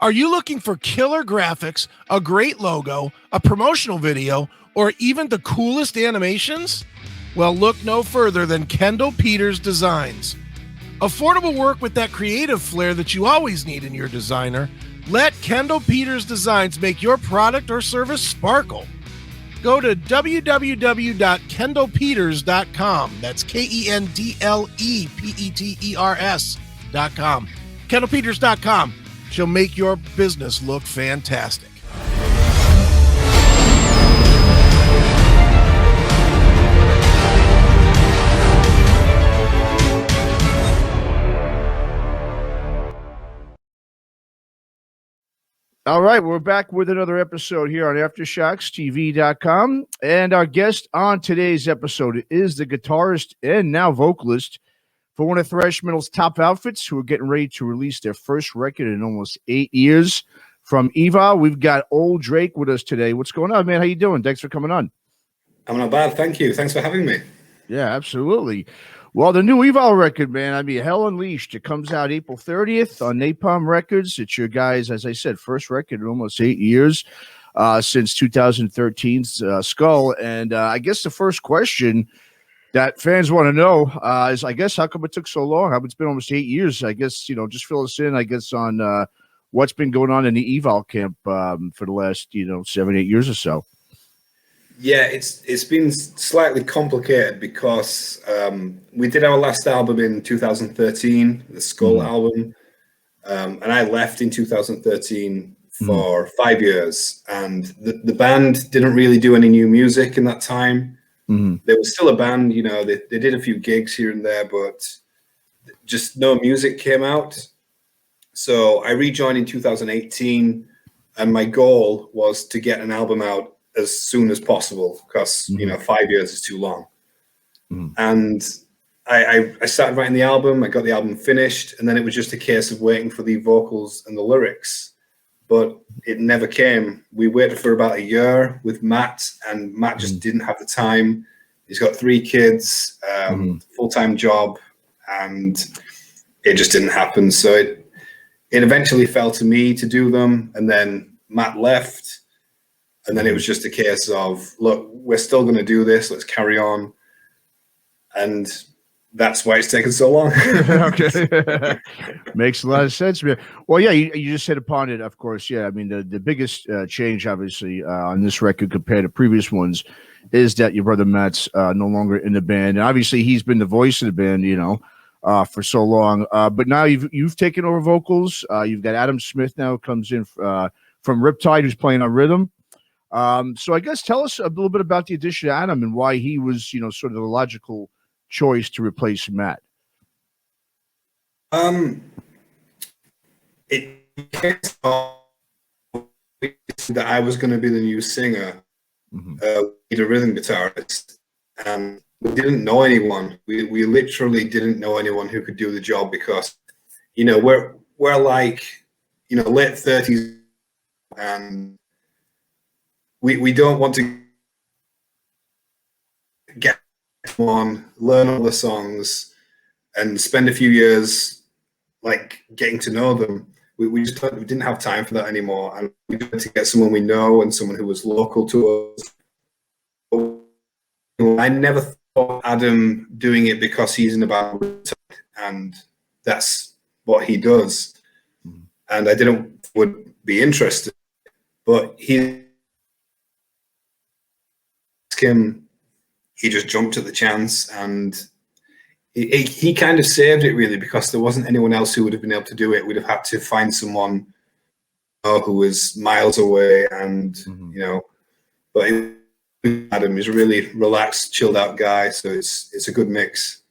Are you looking for killer graphics, a great logo, a promotional video, or even the coolest animations? Well, look no further than Kendall Peters Designs. Affordable work with that creative flair that you always need in your designer. Let Kendall Peters Designs make your product or service sparkle. Go to www.kendallpeters.com. That's KENDLEPETERS.com. KendallPeters.com. She'll make your business look fantastic. All right, we're back with another episode here on AftershocksTV.com. And our guest on today's episode is the guitarist and now vocalist for one of thrash metal's top outfits who are getting ready to release their first record in almost 8 years. From Evile, we've got Old Drake with us today. What's going on, man? How you doing? Thanks for coming on. I'm not bad, thank you. Thanks for having me. Yeah, absolutely. Well, the new Evile record, man, I mean, Hell Unleashed, it comes out April 30th on Napalm Records. It's your guys', as I said, first record in almost 8 years since 2013's Skull. And I guess the first question that fans want to know is, I guess, how come it took so long? It's been almost 8 years. I guess, just fill us in, I guess, on what's been going on in the Evile camp for the last, 7, 8 years or so. Yeah, it's been slightly complicated because we did our last album in 2013, the Skull album, and I left in 2013 for 5 years. And the band didn't really do any new music in that time. There was still a band, they did a few gigs here and there, but just no music came out. So I rejoined in 2018, and my goal was to get an album out as soon as possible because 5 years is too long. And I started writing the album. I got the album finished, and then it was just a case of waiting for the vocals and the lyrics, but it never came. We waited for about a year with Matt, and Matt just didn't have the time. He's got 3 kids, full-time job, and it just didn't happen. So it eventually fell to me to do them, and then Matt left. And then it was just a case of, look, we're still going to do this. Let's carry on. And that's why it's taken so long. Okay. Makes a lot of sense, man. Well, yeah, you just hit upon it, of course. Yeah, I mean, the biggest change, obviously, on this record compared to previous ones is that your brother Matt's no longer in the band. And obviously, he's been the voice of the band, for so long. But now you've taken over vocals. You've got Adam Smith now comes in from Riptide, who's playing on rhythm. So I guess tell us a little bit about the addition of Adam and why he was, sort of the logical choice to replace Matt. It came that I was going to be the new singer, lead a rhythm guitarist, and we didn't know anyone. We literally didn't know anyone who could do the job because, we're like, late 30s, and we don't want to get on, learn all the songs, and spend a few years like getting to know them. We didn't have time for that anymore, and we wanted to get someone we know and someone who was local to us. I never thought Adam doing it because he's in a band, and that's what he does. And I didn't would be interested, but he just jumped at the chance, and he kind of saved it really because there wasn't anyone else who would have been able to do it. We'd have had to find someone who was miles away, and but Adam is a really relaxed, chilled out guy, so it's a good mix.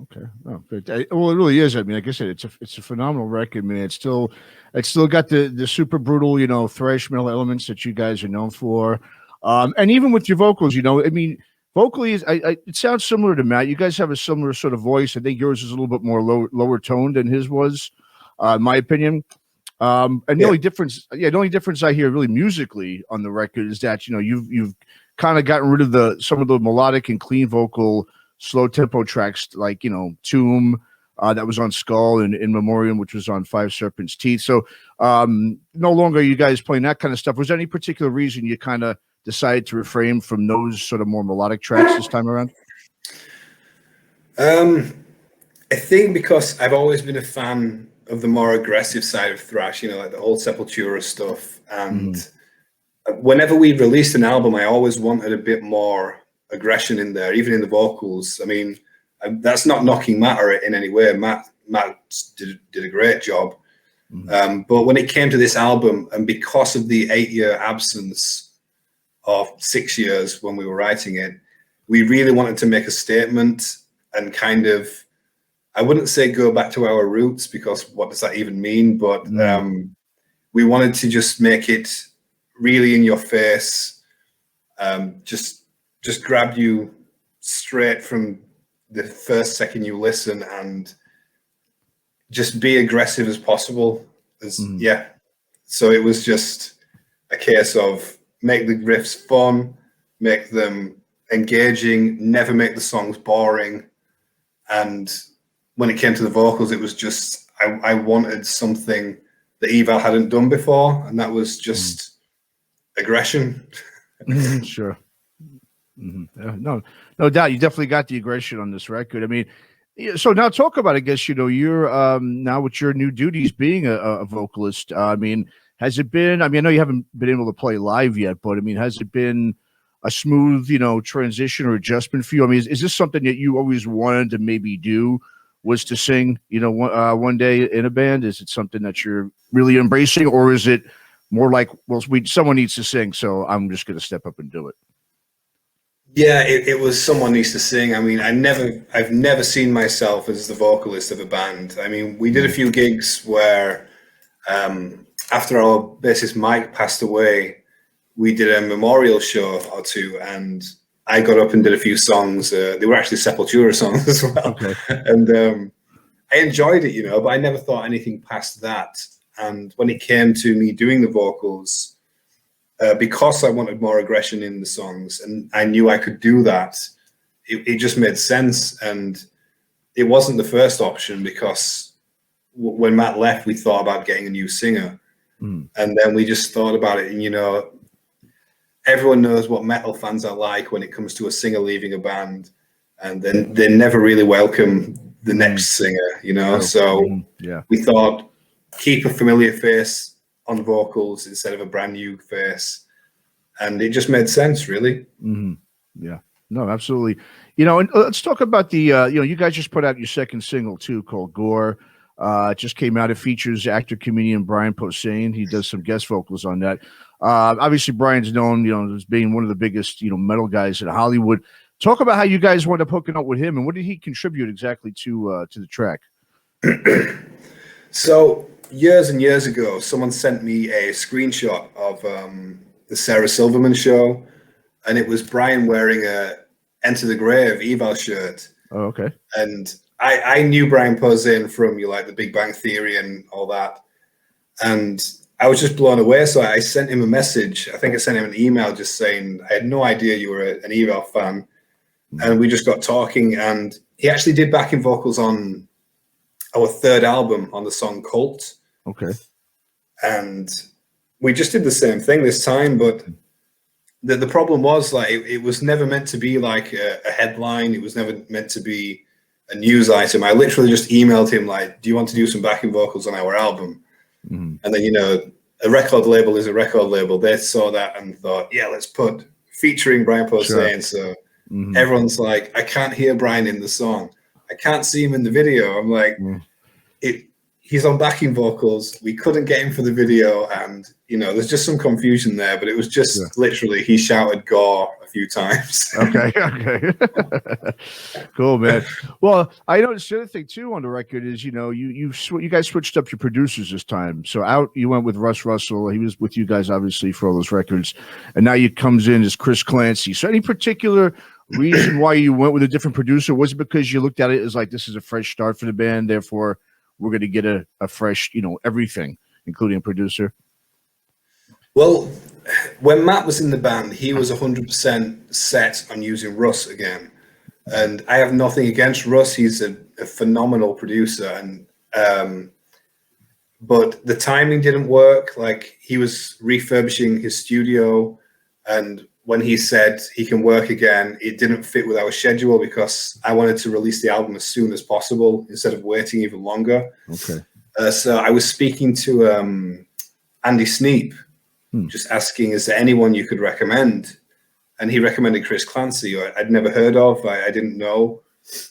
Okay. Oh, well, it really is. I mean, like I said, it's a phenomenal record, man. It's still got the super brutal, thrash metal elements that you guys are known for. And even with your vocals, I mean, vocally, it sounds similar to Matt. You guys have a similar sort of voice. I think yours is a little bit more lower toned than his was, in my opinion. And the only difference I hear really musically on the record is that you've kind of gotten rid of some of the melodic and clean vocal, slow tempo tracks like Tomb, that was on Skull and In Memoriam, which was on Five Serpents' Teeth. So no longer are you guys playing that kind of stuff. Was there any particular reason you kind of decided to refrain from those sort of more melodic tracks this time around? I think because I've always been a fan of the more aggressive side of thrash, you know, like the old Sepultura stuff. And whenever we released an album, I always wanted a bit more aggression in there, even in the vocals. I mean, that's not knocking Matt in any way. Matt did a great job. But when it came to this album, and because of the 8-year absence of 6 years when we were writing it, we really wanted to make a statement and kind of, I wouldn't say go back to our roots, because what does that even mean? But we wanted to just make it really in your face, just grab you straight from the first second you listen, and just be aggressive as possible. Yeah. So it was just a case of make the riffs fun, make them engaging, never make the songs boring. And when it came to the vocals, it was just, I wanted something that Evile hadn't done before, and that was just aggression. Sure. No doubt. You definitely got the aggression on this record. I mean, so now talk about, I guess, you know, you're now with your new duties being a vocalist. I mean, has it been, I mean, I know you haven't been able to play live yet, but I mean, has it been a smooth, you know, transition or adjustment for you? I mean, is this something that you always wanted to maybe do, was to sing, you know, one day in a band? Is it something that you're really embracing, or is it more like, well, someone needs to sing, so I'm just going to step up and do it? Yeah, it was someone needs to sing. I mean, I've never seen myself as the vocalist of a band. I mean, we did a few gigs where after our bassist Mike passed away, we did a memorial show or two, and I got up and did a few songs. They were actually Sepultura songs as well. Okay. And I enjoyed it, you know, but I never thought anything past that. And when it came to me doing the vocals, because I wanted more aggression in the songs, and I knew I could do that, it just made sense. And it wasn't the first option, because when Matt left, we thought about getting a new singer. And then we just thought about it, and, you know, everyone knows what metal fans are like when it comes to a singer leaving a band, and then they never really welcome the next singer, you know. So we thought, keep a familiar face on vocals instead of a brand new face, and it just made sense, really. Yeah, no, absolutely. You know, and let's talk about the you know, you guys just put out your second single too, called Gore. It just came out. It features actor comedian Brian Posehn. He does some guest vocals on that. Obviously Brian's known, you know, as being one of the biggest, you know, metal guys in Hollywood. Talk about how you guys wound up hooking up with him, and what did he contribute exactly to the track? So years and years ago, someone sent me a screenshot of the Sarah Silverman show, and it was Brian wearing a Enter the Grave Evile shirt. Oh, okay. And I knew Brian Posehn from, you like, the Big Bang Theory and all that, and I was just blown away. So I sent him a message. I think I sent him an email just saying I had no idea you were an Evile fan, and we just got talking. And he actually did backing vocals on our third album on the song Cult. Okay. And we just did the same thing this time, but the problem was, like, it was never meant to be like a headline. It was never meant to be a news item. I literally just emailed him, like, do you want to do some backing vocals on our album? And then, you know, a record label is a record label. They saw that and thought, yeah, let's put featuring Brian Posehn. So everyone's like, I can't hear Brian in the song. I can't see him in the video. I'm like, he's on backing vocals. We couldn't get him for the video, and, you know, there's just some confusion there. But it was just literally, he shouted "Gore" a few times. Okay. Cool, man. Well, I noticed the other thing too on the record is, you know, you guys switched up your producers this time. So out you went with Russ Russell. He was with you guys obviously for all those records, and now you comes in as Chris Clancy. So any particular reason why you went with a different producer? Was it because you looked at it as like, this is a fresh start for the band, therefore we're going to get a fresh, you know, everything, including a producer? Well, when Matt was in the band, he was 100% set on using Russ again. And I have nothing against Russ. He's a a phenomenal producer, and but the timing didn't work. Like, he was refurbishing his studio, and when he said he can work again, it didn't fit with our schedule because I wanted to release the album as soon as possible instead of waiting even longer. Okay. So I was speaking to Andy Sneap, just asking, is there anyone you could recommend? And he recommended Chris Clancy, who I'd never heard of. I didn't know.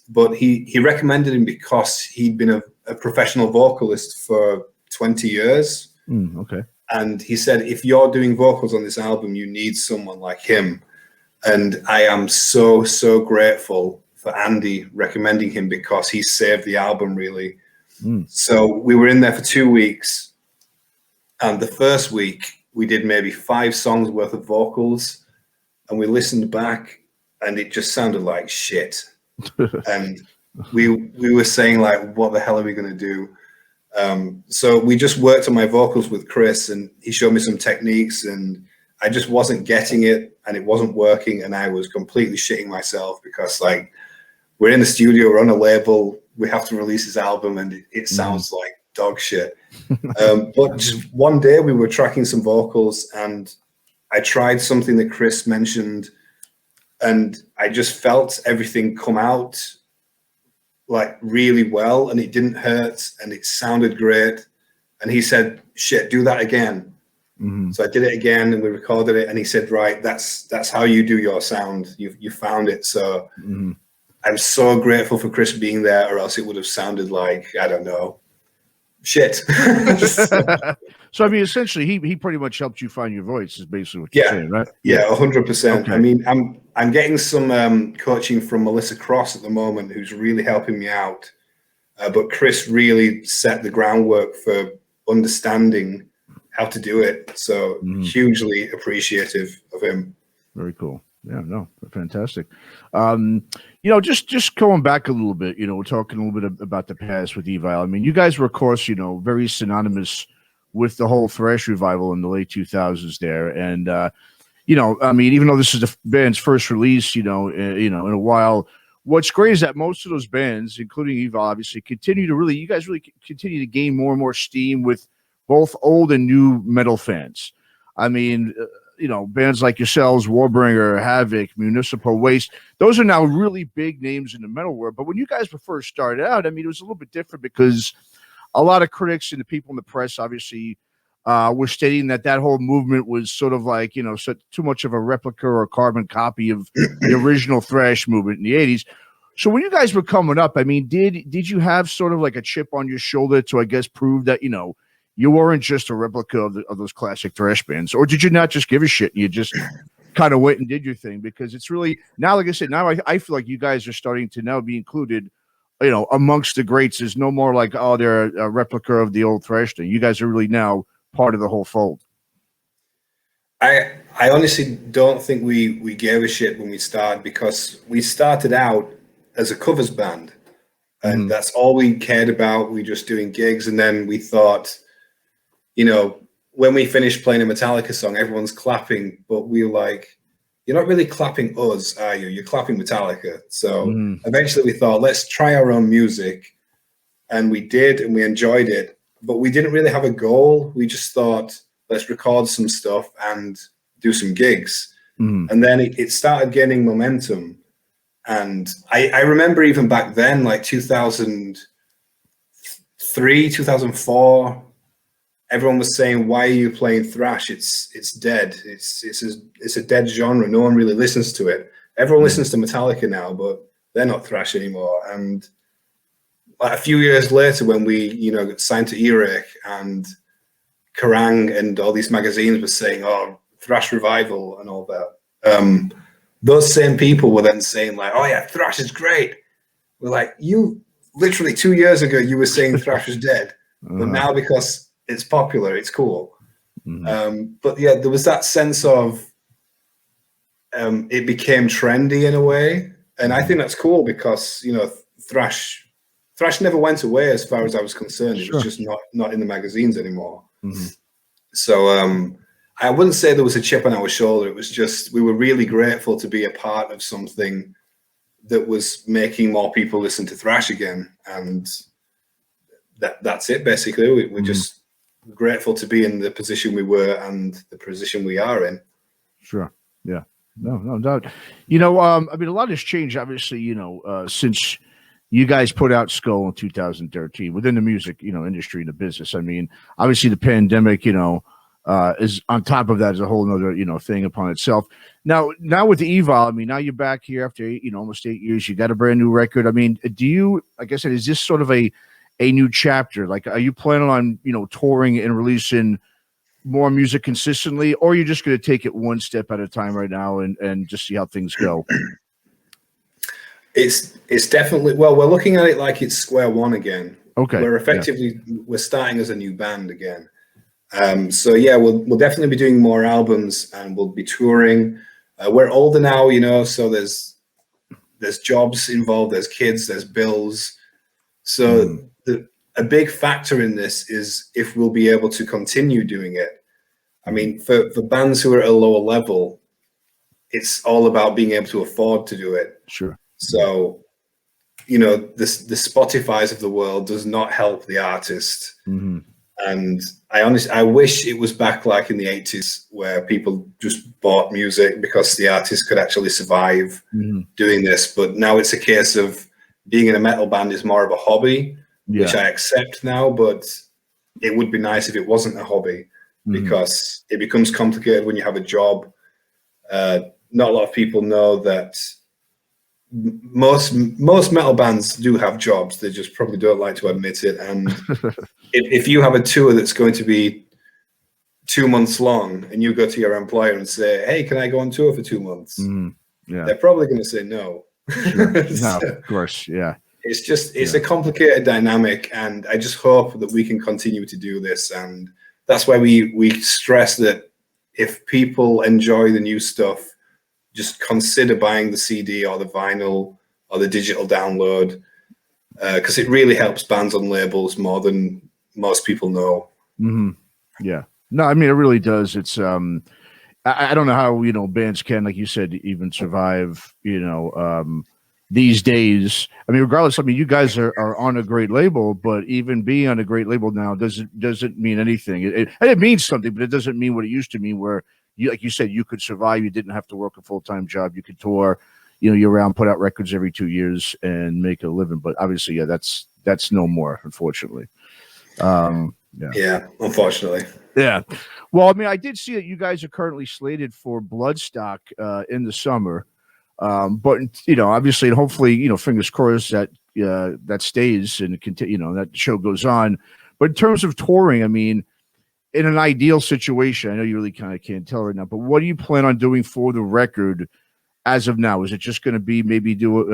But he recommended him because he'd been a professional vocalist for 20 years. Okay. And he said, if you're doing vocals on this album, you need someone like him. And I am so, so grateful for Andy recommending him because he saved the album, really. So we were in there for 2 weeks. And the first week, we did maybe 5 songs worth of vocals. And we listened back, and it just sounded like shit. And we were saying, like, what the hell are we going to do? So we just worked on my vocals with Chris, and he showed me some techniques, and I just wasn't getting it, and it wasn't working, and I was completely shitting myself because, like, we're in the studio, we're on a label, we have to release this album, and it sounds like dog shit. But just one day we were tracking some vocals, and I tried something that Chris mentioned, and I just felt everything come out like really well, and it didn't hurt, and it sounded great. And he said, shit, do that again. So I did it again, and we recorded it, and he said, right, that's how you do your sound. You found it. So I'm so grateful for Chris being there, or else it would have sounded like, I don't know, shit. So I mean, essentially, he pretty much helped you find your voice. Is basically what you're saying, right? Yeah, 100%. Okay. I mean, I'm getting some coaching from Melissa Cross at the moment, who's really helping me out. But Chris really set the groundwork for understanding how to do it. So hugely appreciative of him. Very cool. Yeah, no, fantastic. You know, just going back a little bit, you know, we're talking a little bit about the past with Evile. I mean, you guys were, of course, you know, very synonymous with the whole thrash revival in the late 2000s there. And, you know, I mean, even though this is the band's first release, in a while, what's great is that most of those bands, including Evile, obviously, you guys really continue to gain more and more steam with both old and new metal fans. I mean, you know, bands like yourselves, Warbringer, Havoc, Municipal Waste, those are now really big names in the metal world. But when you guys were first started out, I mean, it was a little bit different because a lot of critics and the people in the press obviously were stating that whole movement was sort of like, you know, too much of a replica or a carbon copy of the original thrash movement in the 80s. So when you guys were coming up, I mean, did you have sort of like a chip on your shoulder to, I guess, prove that, you know, you weren't just a replica of those classic thrash bands? Or did you not just give a shit and you just kind of went and did your thing? Because it's really, now, like I said, now I feel like you guys are starting to now be included, you know, amongst the greats. Is no more like, oh, they're a replica of the old thrash thing. You guys are really now part of the whole fold. I honestly don't think we gave a shit when we started, because we started out as a covers band, and that's all we cared about. We were just doing gigs, and then we thought, you know, when we finished playing a Metallica song, everyone's clapping, but we were like, you're not really clapping us, are you? You're clapping Metallica. So eventually we thought, let's try our own music. And we did, and we enjoyed it. But we didn't really have a goal. We just thought, let's record some stuff and do some gigs. And then it started gaining momentum. And I remember even back then, like 2003, 2004, everyone was saying, why are you playing thrash? It's dead. It's a dead genre. No one really listens to it. Everyone listens to Metallica now, but they're not thrash anymore. And like a few years later, when we, you know, got signed to Earache, and Kerrang and all these magazines were saying, oh, thrash revival and all that, those same people were then saying like, oh yeah, thrash is great. We're like, you literally 2 years ago, you were saying thrash is dead. But now, because it's popular, it's cool. But yeah, there was that sense of it became trendy in a way. And I think that's cool because, you know, thrash never went away as far as I was concerned. It was just not in the magazines anymore. So I wouldn't say there was a chip on our shoulder. It was just, we were really grateful to be a part of something that was making more people listen to thrash again, and that's it basically. We're just grateful to be in the position we were and the position we are in. Sure. Yeah. No doubt. You know, I mean, a lot has changed, obviously, you know, since you guys put out Skull in 2013 within the music, you know, industry and the business. I mean, obviously the pandemic, you know, is on top of that is a whole nother, you know, thing upon itself. Now with the Evile, I mean, now you're back here after almost 8 years. You got a brand new record. I mean, do you, like I said, is this sort of a new chapter? Like, are you planning on, you know, touring and releasing more music consistently, or are you just going to take it one step at a time right now and just see how things go? It's definitely, well, we're looking at it like it's square one again. Okay. We're starting as a new band again. So yeah, we'll definitely be doing more albums, and we'll be touring. We're older now, you know, so there's jobs involved, there's kids, there's bills. So a big factor in this is if we'll be able to continue doing it. I mean, for bands who are at a lower level, it's all about being able to afford to do it. Sure. So, you know, the Spotifys of the world does not help the artist. And I wish it was back like in the 80s where people just bought music because the artist could actually survive doing this. But now it's a case of being in a metal band is more of a hobby, which I accept now, but it would be nice if it wasn't a hobby, because it becomes complicated when you have a job. Not a lot of people know that most metal bands do have jobs. They just probably don't like to admit it. And if you have a tour that's going to be 2 months long and you go to your employer and say, hey, can I go on tour for 2 months? They're probably going to say no. Sure. No, of course. Yeah. It's a complicated dynamic, and I just hope that we can continue to do this. And that's why we stress that if people enjoy the new stuff, just consider buying the CD or the vinyl or the digital download, because it really helps bands on labels more than most people know. Yeah. No, I mean, it really does. It's I don't know how, you know, bands can, like you said, even survive, you know, these days. I mean, regardless, I mean, you guys are on a great label, but even being on a great label now doesn't mean anything. It means something, but it doesn't mean what it used to mean, where you, like you said, you could survive. You didn't have to work a full-time job. You could tour, you know, year round, put out records every 2 years and make a living. But obviously, yeah, that's no more, unfortunately. Yeah, unfortunately. Yeah. Well, I mean, I did see that you guys are currently slated for Bloodstock in the summer. But, you know, obviously, and hopefully, you know, fingers crossed that that stays and continue, you know, that show goes on. But in terms of touring, I mean, in an ideal situation, I know you really kind of can't tell right now, but what do you plan on doing for the record as of now? Is it just going to be maybe do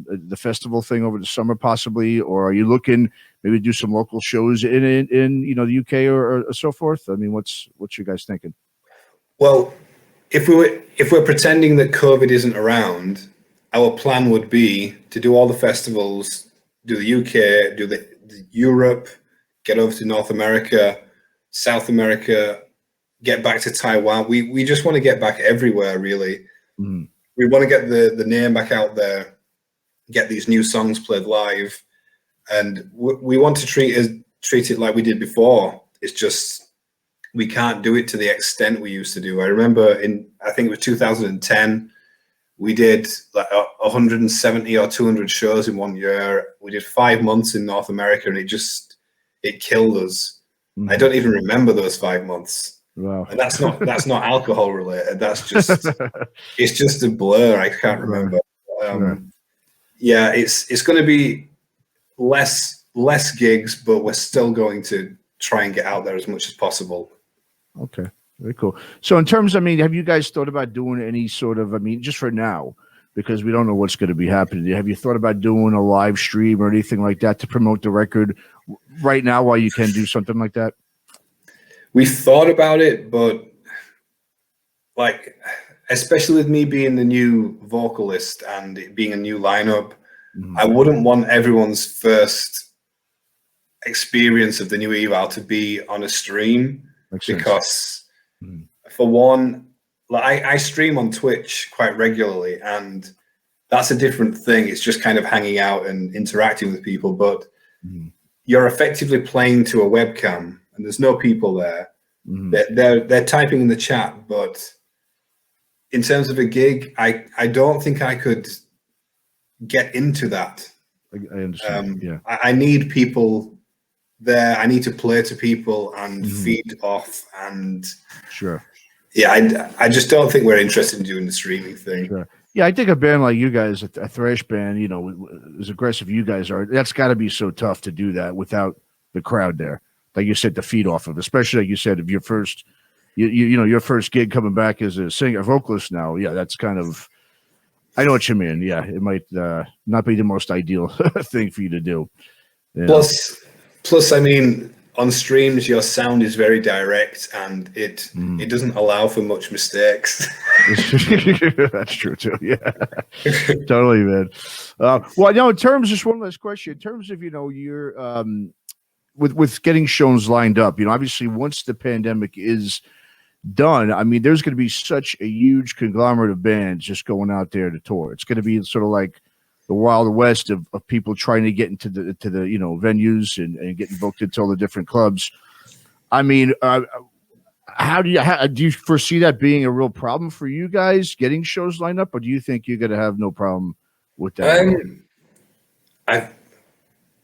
the festival thing over the summer possibly, or are you looking maybe do some local shows in you know, the UK or so forth? I mean, what's you guys thinking? Well, if we're pretending that COVID isn't around, our plan would be to do all the festivals, do the UK, do the Europe, get over to North America, South America, get back to Taiwan. We just want to get back everywhere, really. We want to get the name back out there, get these new songs played live, and we want to treat it like we did before. It's just we can't do it to the extent we used to do. I remember I think it was 2010, we did like 170 or 200 shows in 1 year. We did 5 months in North America, and it killed us. I don't even remember those 5 months. Wow. And that's not alcohol related. That's just it's just a blur. I can't remember. Yeah, it's going to be less gigs, but we're still going to try and get out there as much as possible. Okay, very cool. So in terms, I mean, have you guys thought about doing any sort of, I mean, just for now, because we don't know what's going to be happening, have you thought about doing a live stream or anything like that to promote the record right now while you can do something like that? We thought about it, but like, especially with me being the new vocalist and it being a new lineup, I wouldn't want everyone's first experience of the new Evile to be on a stream. Because for one, like I stream on Twitch quite regularly, and that's a different thing. It's just kind of hanging out and interacting with people, but you're effectively playing to a webcam and there's no people there. They're typing in the chat, but in terms of a gig, I don't think I could get into that. I understand. I need people there. I need to play to people and feed off. And I just don't think we're interested in doing the streaming thing. Sure. Yeah, I think a band like you guys, a thrash band, you know, as aggressive you guys are, that's got to be so tough to do that without the crowd there. Like you said, to feed off of, especially like you said, if your first, you know, your first gig coming back as a singer, vocalist now, that's kind of, I know what you mean. Yeah, it might not be the most ideal thing for you to do. Yeah. Plus, I mean, on streams, your sound is very direct, and it doesn't allow for much mistakes. That's true too. Yeah, totally, man. Well, in terms, just one last question. In terms of, you know, your with getting shows lined up, you know, obviously once the pandemic is done, I mean, there's going to be such a huge conglomerate of bands just going out there to tour. It's going to be sort of like the Wild West of people trying to get into the you know, venues and getting booked into all the different clubs. I mean, how do you foresee that being a real problem for you guys getting shows lined up, or do you think you're going to have no problem with that?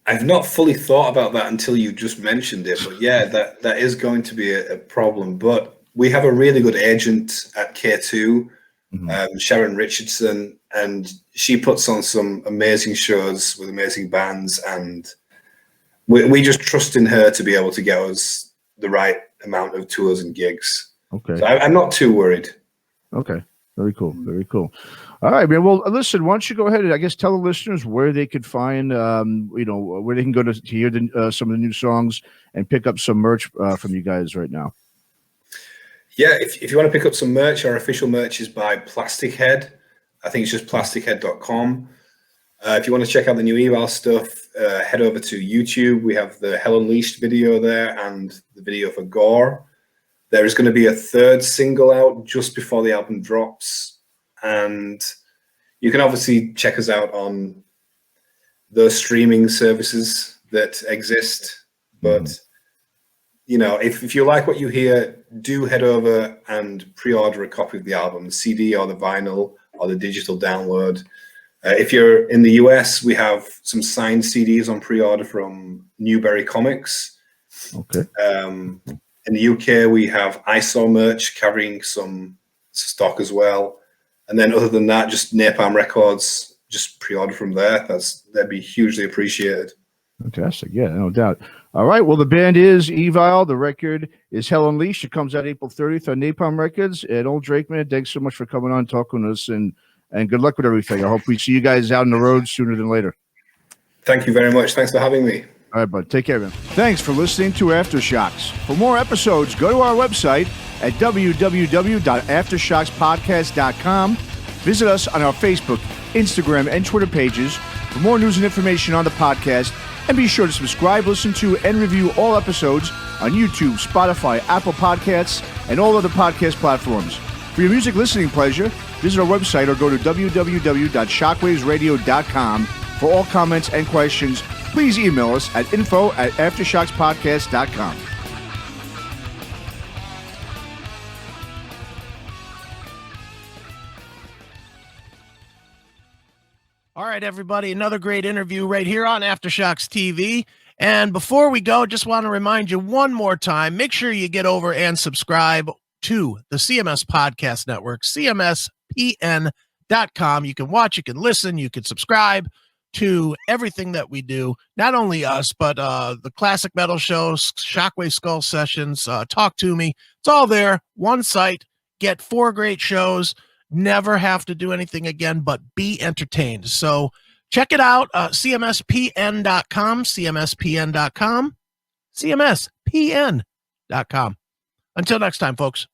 I've not fully thought about that until you just mentioned it, but yeah, that is going to be a problem. But we have a really good agent at K2, Sharon Richardson, and she puts on some amazing shows with amazing bands, and we just trust in her to be able to get us the right amount of tours and gigs. Okay. So I'm not too worried. Okay. Very cool. Very cool. All right, man. Well, listen, why don't you go ahead and I guess tell the listeners where they could find, you know, where they can go to hear some of the new songs and pick up some merch from you guys right now. Yeah, if you want to pick up some merch, our official merch is by Plastic Head. I think it's just plastichead.com. If you want to check out the new Evile stuff, head over to YouTube. We have the Hell Unleashed video there and the video for Gore. There is going to be a third single out just before the album drops. And you can obviously check us out on those streaming services that exist. But, you know, if you like what you hear, do head over and pre-order a copy of the album, the CD or the vinyl or the digital download. If you're in the US, we have some signed CDs on pre-order from Newberry Comics. Okay. In the UK, we have ISO merch carrying some stock as well. And then other than that, just Napalm Records, just pre-order from there. That'd be hugely appreciated. Fantastic. Yeah, no doubt. All right. Well, the band is Evile. The record is Hell Unleashed. It comes out April 30th on Napalm Records. And Old Drake, man, thanks so much for coming on, talking to us, and good luck with everything. I hope we see you guys out on the road sooner than later. Thank you very much. Thanks for having me. All right, bud. Take care, man. Thanks for listening to Aftershocks. For more episodes, go to our website at www.aftershockspodcast.com. Visit us on our Facebook, Instagram, and Twitter pages for more news and information on the podcast. And be sure to subscribe, listen to, and review all episodes on YouTube, Spotify, Apple Podcasts, and all other podcast platforms. For your music listening pleasure, visit our website or go to www.shockwavesradio.com. For all comments and questions, please email us at info@aftershockspodcast.com. All right, everybody, another great interview right here on Aftershocks TV. And before we go, just want to remind you one more time, make sure you get over and subscribe to the CMS Podcast Network, cmspn.com. You can watch, you can listen, you can subscribe to everything that we do, not only us, but the classic metal shows, Shockwave Skull Sessions, Talk to Me. It's all there, one site, get 4 great shows, never have to do anything again but be entertained. So check it out, cmspn.com, cmspn.com, cmspn.com. Until next time, folks.